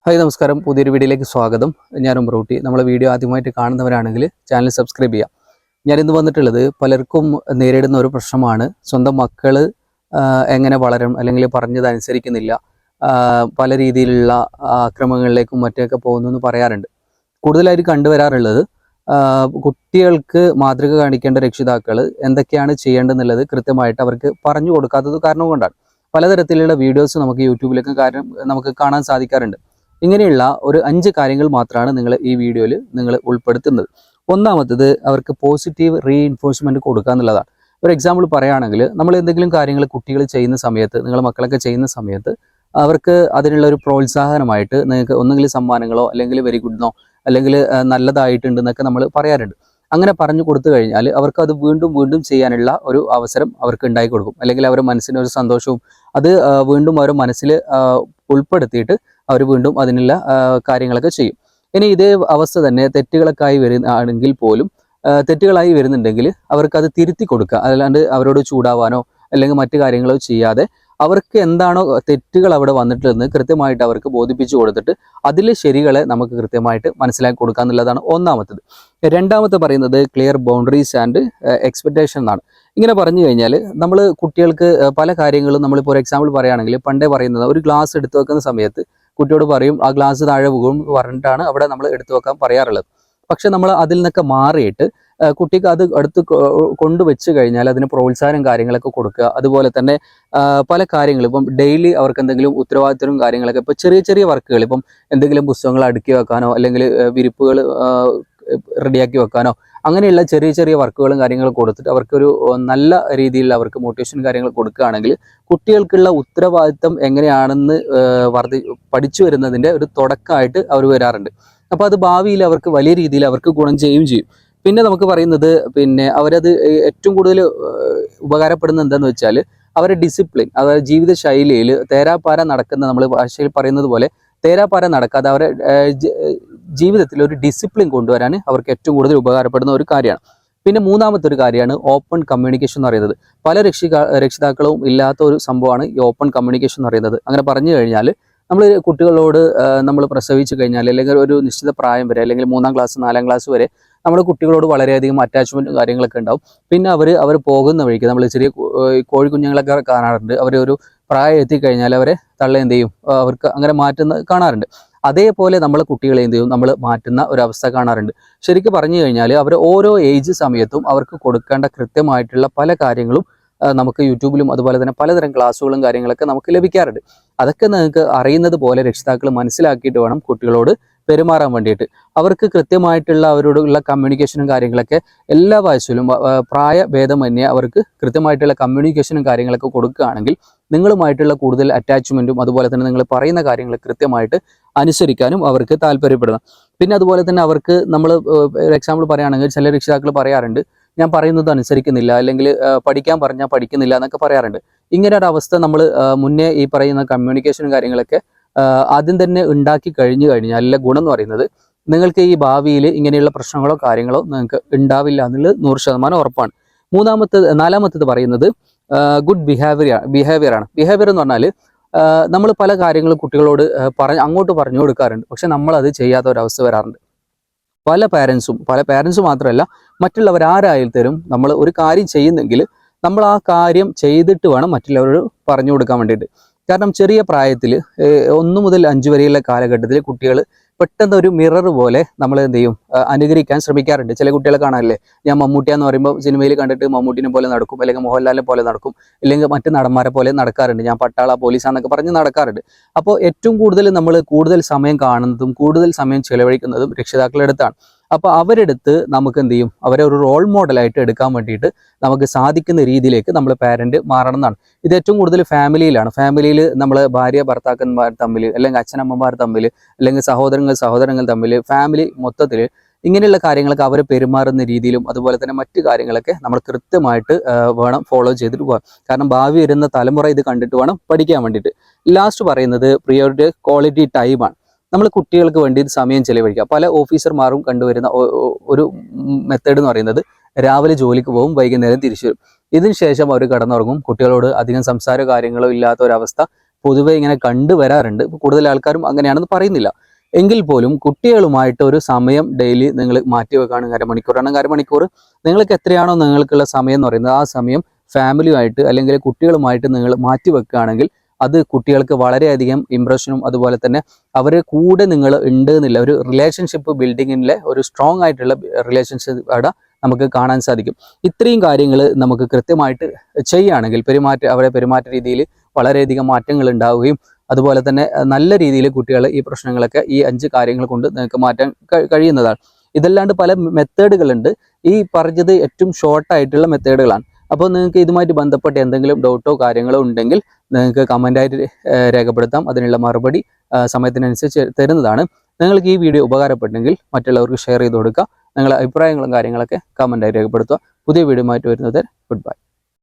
Hi നമസ്കാരം, പുതിയൊരു വീഡിയോയിലേക്ക് സ്വാഗതം. ഞാനും ബ്രൂട്ടി. നമ്മളെ വീഡിയോ ആദ്യമായിട്ട് കാണുന്നവരാണെങ്കിൽ ചാനൽ സബ്സ്ക്രൈബ് ചെയ്യാം. ഞാനിന്ന് വന്നിട്ടുള്ളത് പലർക്കും നേരിടുന്ന ഒരു പ്രശ്നമാണ്. സ്വന്തം മക്കൾ എങ്ങനെ വളരും, അല്ലെങ്കിൽ പറഞ്ഞത് അനുസരിക്കുന്നില്ല, പല രീതിയിലുള്ള ആക്രമണങ്ങളിലേക്കും മറ്റൊക്കെ പോകുന്നു എന്ന് പറയാറുണ്ട്. കൂടുതലായിട്ട് കണ്ടുവരാറുള്ളത് കുട്ടികൾക്ക് മാതൃക കാണിക്കേണ്ട രക്ഷിതാക്കൾ എന്തൊക്കെയാണ് ചെയ്യേണ്ടതെന്നുള്ളത് കൃത്യമായിട്ട് അവർക്ക് പറഞ്ഞു കൊടുക്കാത്തത് കാരണം കൊണ്ടാണ്. പലതരത്തിലുള്ള വീഡിയോസ് നമുക്ക് യൂട്യൂബിലൊക്കെ നമുക്ക് കാണാൻ സാധിക്കാറുണ്ട്. ഇങ്ങനെയുള്ള ഒരു 5 കാര്യങ്ങൾ മാത്രമാണ് നിങ്ങൾ ഈ വീഡിയോയിൽ നിങ്ങൾ ഉൾപ്പെടുത്തുന്നത്. ഒന്നാമത്തത്, അവർക്ക് പോസിറ്റീവ് റീഇൻഫോഴ്സ്മെന്റ് കൊടുക്കുക എന്നുള്ളതാണ്. ഒരു എക്സാമ്പിൾ പറയുകയാണെങ്കിൽ, നമ്മൾ എന്തെങ്കിലും കാര്യങ്ങൾ കുട്ടികൾ ചെയ്യുന്ന സമയത്ത്, നിങ്ങൾ മക്കളൊക്കെ ചെയ്യുന്ന സമയത്ത് അവർക്ക് അതിനുള്ള ഒരു പ്രോത്സാഹനമായിട്ട് നിങ്ങൾക്ക് ഒന്നുകിൽ സമ്മാനങ്ങളോ അല്ലെങ്കിൽ വെരി ഗുഡ്ന്നോ അല്ലെങ്കിൽ നല്ലതായിട്ടുണ്ടെന്നൊക്കെ നമ്മൾ പറയാറുണ്ട്. അങ്ങനെ പറഞ്ഞു കൊടുത്തു കഴിഞ്ഞാൽ അവർക്ക് അത് വീണ്ടും വീണ്ടും ചെയ്യാനുള്ള ഒരു അവസരം അവർക്ക് ഉണ്ടായി കൊടുക്കും. അല്ലെങ്കിൽ അവരുടെ മനസ്സിനൊരു സന്തോഷവും അത് വീണ്ടും അവരുടെ മനസ്സിൽ ഉൾപ്പെടുത്തിയിട്ട് അവർ വീണ്ടും അതിനുള്ള കാര്യങ്ങളൊക്കെ ചെയ്യും. ഇനി ഇതേ അവസ്ഥ തന്നെ തെറ്റുകളൊക്കെ ആണെങ്കിൽ പോലും തെറ്റുകളായി വരുന്നുണ്ടെങ്കിൽ അവർക്ക് അത് തിരുത്തി കൊടുക്കുക. അല്ലാണ്ട് അവരോട് ചൂടാവാനോ അല്ലെങ്കിൽ മറ്റു കാര്യങ്ങളോ ചെയ്യാതെ അവർക്ക് എന്താണോ തെറ്റുകൾ അവിടെ വന്നിട്ടുള്ളതെന്ന് കൃത്യമായിട്ട് അവർക്ക് ബോധിപ്പിച്ചു കൊടുത്തിട്ട് അതിലെ ശരികളെ നമുക്ക് കൃത്യമായിട്ട് മനസ്സിലാക്കി കൊടുക്കുക എന്നുള്ളതാണ് ഒന്നാമത്തത്. രണ്ടാമത്തെ പറയുന്നത് ക്ലിയർ ബൗണ്ടറീസ് ആൻഡ് എക്സ്പെക്ടേഷൻ എന്നാണ്. ഇങ്ങനെ പറഞ്ഞു കഴിഞ്ഞാൽ നമ്മൾ കുട്ടികൾക്ക് പല കാര്യങ്ങളും, നമ്മളിപ്പോൾ ഒരു എക്സാമ്പിൾ പറയുകയാണെങ്കിൽ, പണ്ടേ പറയുന്നത് ഒരു ഗ്ലാസ് എടുത്തു വെക്കുന്ന സമയത്ത് കുട്ടിയോട് പറയും ആ ഗ്ലാസ് താഴെ പോകും പറഞ്ഞിട്ടാണ് അവിടെ നമ്മൾ എടുത്തു വെക്കാൻ പറയാറുള്ളത്. പക്ഷെ നമ്മൾ അതിൽ നിന്നൊക്കെ മാറിയിട്ട് കുട്ടിക്ക് അത് അടുത്ത് കൊണ്ടുവച്ച് കഴിഞ്ഞാൽ അതിന് പ്രോത്സാഹനം കാര്യങ്ങളൊക്കെ കൊടുക്കുക. അതുപോലെ തന്നെ പല കാര്യങ്ങളും ഇപ്പം ഡെയിലി അവർക്ക് എന്തെങ്കിലും ഉത്തരവാദിത്തവും കാര്യങ്ങളൊക്കെ, ഇപ്പോൾ ചെറിയ ചെറിയ വർക്കുകൾ, ഇപ്പം എന്തെങ്കിലും പുസ്തകങ്ങൾ അടുക്കി വെക്കാനോ അല്ലെങ്കിൽ വിരിപ്പുകൾ റെഡിയാക്കി വെക്കാനോ അങ്ങനെയുള്ള ചെറിയ ചെറിയ വർക്കുകളും കാര്യങ്ങളും കൊടുത്തിട്ട് അവർക്കൊരു നല്ല രീതിയിൽ അവർക്ക് മോട്ടിവേഷൻ കാര്യങ്ങൾ കൊടുക്കുകയാണെങ്കിൽ കുട്ടികൾക്കുള്ള ഉത്തരവാദിത്തം എങ്ങനെയാണെന്ന് പഠിച്ചു വരുന്നതിൻ്റെ ഒരു തുടക്കമായിട്ട് അവർ വരാറുണ്ട്. അപ്പോൾ അത് ഭാവിയിൽ അവർക്ക് വലിയ രീതിയിൽ അവർക്ക് ഗുണം ചെയ്യുകയും ചെയ്യും. പിന്നെ നമുക്ക് പറയുന്നത്, അവരത് ഏറ്റവും കൂടുതൽ ഉപകാരപ്പെടുന്നത് എന്താണെന്ന് വെച്ചാൽ അവരുടെ ഡിസിപ്ലിൻ, അതായത് ജീവിത ശൈലിയിൽ തേരാപ്പാര നടക്കുന്ന, നമ്മൾ ഭാഷയിൽ പറയുന്നത് പോലെ തേരാപ്പാര നടക്കാതെ അവരെ ജീവിതത്തിൽ ഒരു ഡിസിപ്ലിൻ കൊണ്ടുവരാൻ അവർക്ക് ഏറ്റവും കൂടുതൽ ഉപകാരപ്പെടുന്ന ഒരു കാര്യമാണ്. പിന്നെ മൂന്നാമത്തെ ഒരു കാര്യമാണ് ഓപ്പൺ കമ്മ്യൂണിക്കേഷൻ എന്ന് പറയുന്നത്. പല രക്ഷിതാക്കളും ഇല്ലാത്ത ഒരു സംഭവമാണ് ഈ ഓപ്പൺ കമ്മ്യൂണിക്കേഷൻ എന്ന് പറയുന്നത്. അങ്ങനെ പറഞ്ഞു കഴിഞ്ഞാൽ നമ്മൾ കുട്ടികളോട് നമ്മൾ പ്രസവിച്ചു കഴിഞ്ഞാൽ അല്ലെങ്കിൽ ഒരു നിശ്ചിത പ്രായം വരെ, അല്ലെങ്കിൽ 3ാം ക്ലാസ് 4ാം ക്ലാസ് വരെ നമ്മൾ കുട്ടികളോട് വളരെയധികം അറ്റാച്ച്മെൻറ്റും കാര്യങ്ങളൊക്കെ ഉണ്ടാവും. പിന്നെ അവർ പോകുന്ന വഴിക്ക് നമ്മൾ ചെറിയ കോഴിക്കുഞ്ഞുങ്ങളൊക്കെ കാണാറുണ്ട്. ഒരു പ്രായം എത്തിക്കഴിഞ്ഞാൽ അവരെ തള്ള എന്ത് ചെയ്യും, അവർക്ക് അങ്ങനെ മാറ്റുന്ന കാണാറുണ്ട്. അതേപോലെ നമ്മളെ കുട്ടികളെ എന്ത് ചെയ്യും, നമ്മൾ മാറ്റുന്ന ഒരവസ്ഥ കാണാറുണ്ട്. ശരിക്കും പറഞ്ഞു കഴിഞ്ഞാൽ അവർ ഓരോ ഏജ് സമയത്തും അവർക്ക് കൊടുക്കേണ്ട കൃത്യമായിട്ടുള്ള പല കാര്യങ്ങളും നമുക്ക് യൂട്യൂബിലും അതുപോലെ തന്നെ പലതരം ക്ലാസ്സുകളും കാര്യങ്ങളൊക്കെ നമുക്ക് ലഭിക്കാറുണ്ട്. അതൊക്കെ നിങ്ങൾക്ക് അറിയുന്നത് പോലെ രക്ഷിതാക്കൾ മനസ്സിലാക്കിയിട്ട് വേണം കുട്ടികളോട് പെരുമാറാൻ വേണ്ടിയിട്ട്. അവർക്ക് കൃത്യമായിട്ടുള്ള അവരോടുള്ള കമ്മ്യൂണിക്കേഷനും കാര്യങ്ങളൊക്കെ എല്ലാ വയസ്സിലും പ്രായഭേദമന്യേ അവർക്ക് കൃത്യമായിട്ടുള്ള കമ്മ്യൂണിക്കേഷനും കാര്യങ്ങളൊക്കെ കൊടുക്കുകയാണെങ്കിൽ നിങ്ങളുമായിട്ടുള്ള കൂടുതൽ അറ്റാച്ച്മെൻറ്റും അതുപോലെ തന്നെ നിങ്ങൾ പറയുന്ന കാര്യങ്ങൾ കൃത്യമായിട്ട് അനുസരിക്കാനും അവർക്ക് താല്പര്യപ്പെടണം. പിന്നെ അതുപോലെ തന്നെ അവർക്ക് നമ്മൾ ഒരു എക്സാമ്പിൾ പറയുകയാണെങ്കിൽ, ചില രക്ഷിതാക്കൾ പറയാറുണ്ട് ഞാൻ പറയുന്നത് അനുസരിക്കുന്നില്ല, അല്ലെങ്കിൽ പഠിക്കാൻ പറഞ്ഞാൽ പഠിക്കുന്നില്ല എന്നൊക്കെ പറയാറുണ്ട്. ഇങ്ങനെ ഒരു അവസ്ഥ നമ്മൾ മുന്നേ ഈ പറയുന്ന കമ്മ്യൂണിക്കേഷനും കാര്യങ്ങളൊക്കെ ആദ്യം തന്നെ ഉണ്ടാക്കി കഴിഞ്ഞാൽ നല്ല ഗുണം എന്ന് പറയുന്നത്, നിങ്ങൾക്ക് ഈ ഭാവിയിൽ ഇങ്ങനെയുള്ള പ്രശ്നങ്ങളോ കാര്യങ്ങളോ നിങ്ങൾക്ക് ഉണ്ടാവില്ല എന്നുള്ളത് 100% ഉറപ്പാണ്. നാലാമത്തത് പറയുന്നത് ഗുഡ് ബിഹേവിയർ ആണ്. ബിഹേവിയർ എന്ന് പറഞ്ഞാൽ നമ്മൾ പല കാര്യങ്ങളും കുട്ടികളോട് അങ്ങോട്ട് പറഞ്ഞു കൊടുക്കാറുണ്ട്, പക്ഷെ നമ്മളത് ചെയ്യാത്ത ഒരവസ്ഥ വരാറുണ്ട്. പല പാരൻസും മാത്രമല്ല, മറ്റുള്ളവർ ആരായാലും നമ്മൾ ഒരു കാര്യം ചെയ്യുന്നെങ്കിൽ നമ്മൾ ആ കാര്യം ചെയ്തിട്ട് വേണം മറ്റുള്ളവരോട് പറഞ്ഞു കൊടുക്കാൻ വേണ്ടിയിട്ട്. കാരണം ചെറിയ പ്രായത്തിൽ 1 മുതൽ 5 വരെയുള്ള കാലഘട്ടത്തിൽ കുട്ടികൾ പെട്ടെന്ന് ഒരു മിറർ പോലെ നമ്മൾ എന്ത് ചെയ്യും, അനുകരിക്കാൻ ശ്രമിക്കാറുണ്ട്. ചില കുട്ടികളെ കാണാറില്ലേ, ഞാൻ മമ്മൂട്ടിയാന്ന് പറയുമ്പോൾ സിനിമയിൽ കണ്ടിട്ട് മമ്മൂട്ടിനെ പോലെ നടക്കും, അല്ലെങ്കിൽ മോഹൻലാലിനെ പോലെ നടക്കും, അല്ലെങ്കിൽ മറ്റു നടന്മാരെ പോലെ നടക്കാറുണ്ട്. ഞാൻ പട്ടാള പോലീസാന്നൊക്കെ പറഞ്ഞ് നടക്കാറുണ്ട്. അപ്പോൾ ഏറ്റവും കൂടുതൽ നമ്മൾ കൂടുതൽ സമയം കാണുന്നതും കൂടുതൽ സമയം ചെലവഴിക്കുന്നതും രക്ഷിതാക്കളുടെ അടുത്താണ്. അപ്പോൾ അവരെടുത്ത് നമുക്ക് എന്ത് ചെയ്യും, അവരെ ഒരു റോൾ മോഡലായിട്ട് എടുക്കാൻ വേണ്ടിയിട്ട് നമുക്ക് സാധിക്കുന്ന രീതിയിലേക്ക് നമ്മൾ പാരന്റ് മാറണം എന്നാണ്. ഇത് ഏറ്റവും കൂടുതൽ ഫാമിലിയിലാണ്. ഫാമിലിയിൽ നമ്മൾ ഭാര്യ ഭർത്താക്കന്മാർ തമ്മിൽ, അല്ലെങ്കിൽ അച്ഛനമ്മമാർ തമ്മിൽ, അല്ലെങ്കിൽ സഹോദരങ്ങൾ തമ്മിൽ, ഫാമിലി മൊത്തത്തിൽ ഇങ്ങനെയുള്ള കാര്യങ്ങളൊക്കെ അവർ പെരുമാറുന്ന രീതിയിലും അതുപോലെ തന്നെ മറ്റു കാര്യങ്ങളൊക്കെ നമ്മൾ കൃത്യമായിട്ട് വേണം ഫോളോ ചെയ്തിട്ട് പോകാം. കാരണം ഭാവി വരുന്ന തലമുറ ഇത് കണ്ടിട്ട് വേണം പഠിക്കാൻ വേണ്ടിയിട്ട്. ലാസ്റ്റ് പറയുന്നത് പ്രിയോറിറ്റി ക്വാളിറ്റി ടൈമാണ്. നമ്മൾ കുട്ടികൾക്ക് വേണ്ടി സമയം ചെലവഴിക്കുക. പല ഓഫീസർമാരും കണ്ടുവരുന്ന ഒരു മെത്തേഡ് എന്ന് പറയുന്നത്, രാവിലെ ജോലിക്ക് പോകും, വൈകുന്നേരം തിരിച്ചു വരും. ഇതിന് ശേഷം അവർ കിടന്നുറങ്ങും. കുട്ടികളോട് അധികം സംസാര കാര്യങ്ങളോ ഇല്ലാത്ത ഒരവസ്ഥ പൊതുവെ ഇങ്ങനെ കണ്ടുവരാറുണ്ട്. കൂടുതൽ ആൾക്കാരും അങ്ങനെയാണെന്ന് പറയുന്നില്ല. എങ്കിൽ പോലും കുട്ടികളുമായിട്ട് ഒരു സമയം ഡെയിലി നിങ്ങൾ മാറ്റി വെക്കുകയാണെങ്കിൽ അരമണിക്കൂർ നിങ്ങൾക്ക് എത്രയാണോ നിങ്ങൾക്കുള്ള സമയം എന്ന് പറയുന്നത്, ആ സമയം ഫാമിലിയുമായിട്ട് അല്ലെങ്കിൽ കുട്ടികളുമായിട്ട് നിങ്ങൾ മാറ്റി വെക്കുകയാണെങ്കിൽ അത് കുട്ടികൾക്ക് വളരെയധികം ഇംപ്രഷനും അതുപോലെ തന്നെ അവരെ കൂടെ നിങ്ങൾ ഉണ്ട് എന്നുള്ള ഒരു റിലേഷൻഷിപ്പ് ബിൽഡിങ്ങിലെ ഒരു സ്ട്രോങ് ആയിട്ടുള്ള റിലേഷൻഷിപ്പ് അവിടെ നമുക്ക് കാണാൻ സാധിക്കും. ഇത്രയും കാര്യങ്ങൾ നമുക്ക് കൃത്യമായിട്ട് ചെയ്യുകയാണെങ്കിൽ അവരുടെ പെരുമാറ്റ രീതിയിൽ വളരെയധികം മാറ്റങ്ങൾ ഉണ്ടാവുകയും അതുപോലെ തന്നെ നല്ല രീതിയിൽ കുട്ടികൾ ഈ പ്രശ്നങ്ങളൊക്കെ ഈ 5 കാര്യങ്ങൾ കൊണ്ട് നിങ്ങൾക്ക് മാറ്റാൻ കഴിയുന്നതാണ്. ഇതല്ലാണ്ട് പല മെത്തേഡുകളുണ്ട്. ഈ പറഞ്ഞത് ഏറ്റവും ഷോർട്ടായിട്ടുള്ള മെത്തേഡുകളാണ്. അപ്പോൾ നിങ്ങൾക്ക് ഇതുമായിട്ട് ബന്ധപ്പെട്ട് എന്തെങ്കിലും ഡൗട്ടോ കാര്യങ്ങളോ ഉണ്ടെങ്കിൽ നിങ്ങൾക്ക് കമൻ്റായിട്ട് രേഖപ്പെടുത്താം. അതിനുള്ള മറുപടി സമയത്തിനനുസരിച്ച് തരുന്നതാണ്. നിങ്ങൾക്ക് ഈ വീഡിയോ ഉപകാരപ്പെട്ടെങ്കിൽ മറ്റുള്ളവർക്ക് ഷെയർ ചെയ്ത് കൊടുക്കുക. നിങ്ങളുടെ അഭിപ്രായങ്ങളും കാര്യങ്ങളൊക്കെ കമൻ്റായി രേഖപ്പെടുത്തുക. പുതിയ വീഡിയോ ആയിട്ട് വരുന്നത് ഗുഡ് ബൈ.